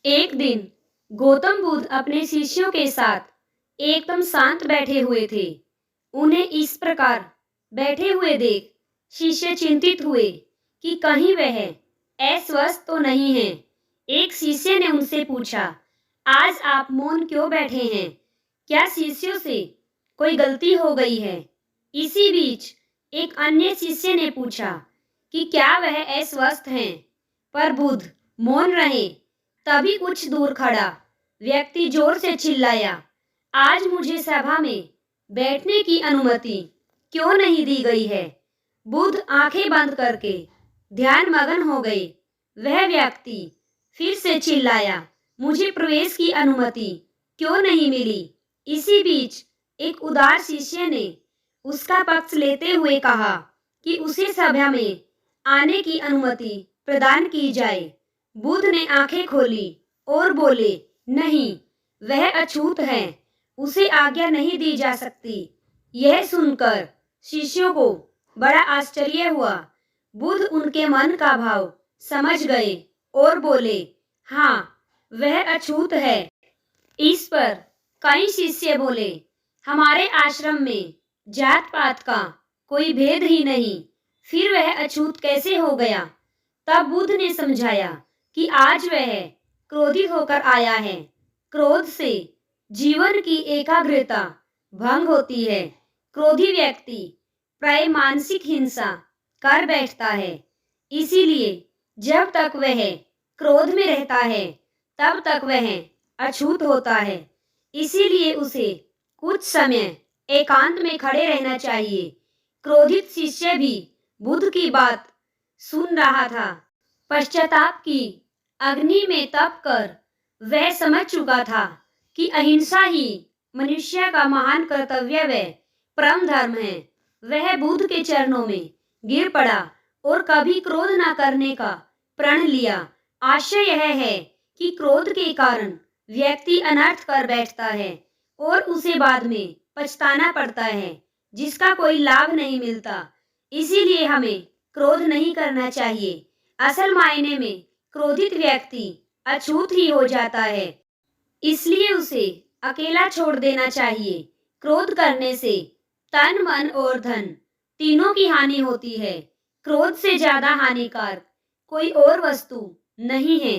एक दिन गौतम बुद्ध अपने शिष्यों के साथ एकदम शांत बैठे हुए थे। उन्हें इस प्रकार बैठे हुए देख शिष्य चिंतित हुए कि कहीं वह अस्वस्थ तो नहीं है। एक शिष्य ने उनसे पूछा, आज आप मौन क्यों बैठे हैं? क्या शिष्यों से कोई गलती हो गई है? इसी बीच एक अन्य शिष्य ने पूछा कि क्या वह अस्वस्थ हैं? पर बुद्ध मौन रहे। तभी कुछ दूर खड़ा व्यक्ति जोर से चिल्लाया, आज मुझे सभा में बैठने की अनुमति क्यों नहीं दी गई है? बुद्ध आंखें बंद करके ध्यान मग्न हो गए। वह व्यक्ति फिर से चिल्लाया, मुझे प्रवेश की अनुमति क्यों नहीं मिली? इसी बीच एक उदार शिष्य ने उसका पक्ष लेते हुए कहा कि उसे सभा में आने की अनुमति प्रदान की जाए। बुद्ध ने आंखें खोली और बोले, नहीं, वह अछूत है, उसे आज्ञा नहीं दी जा सकती। यह सुनकर शिष्यों को बड़ा आश्चर्य हुआ। बुद्ध उनके मन का भाव समझ गए और बोले, हाँ, वह अछूत है। इस पर कई शिष्य बोले, हमारे आश्रम में जात पात का कोई भेद ही नहीं, फिर वह अछूत कैसे हो गया? तब बुद्ध ने समझाया कि आज वह क्रोधित होकर आया है। क्रोध से जीवन की एकाग्रता भंग होती है। क्रोधी व्यक्ति प्राय मानसिक हिंसा कर बैठता है। इसीलिए जब तक वह क्रोध में रहता है तब तक वह अछूत होता है। इसीलिए उसे कुछ समय एकांत में खड़े रहना चाहिए। क्रोधित शिष्य भी बुद्ध की बात सुन रहा था। पश्चाताप की अग्नि में तप कर वह समझ चुका था कि अहिंसा ही मनुष्य का महान कर्तव्य व परम धर्म है। वह बुद्ध के चरणों में गिर पड़ा और कभी क्रोध न करने का प्रण लिया। आशय यह है कि क्रोध के कारण व्यक्ति अनर्थ कर बैठता है और उसे बाद में पछताना पड़ता है, जिसका कोई लाभ नहीं मिलता। इसीलिए हमें क्रोध नहीं करना चाहिए। असल मायने में क्रोधित व्यक्ति अछूत ही हो जाता है, इसलिए उसे अकेला छोड़ देना चाहिए। क्रोध करने से तन, मन और धन तीनों की हानि होती है। क्रोध से ज्यादा हानिकारक कोई और वस्तु नहीं है।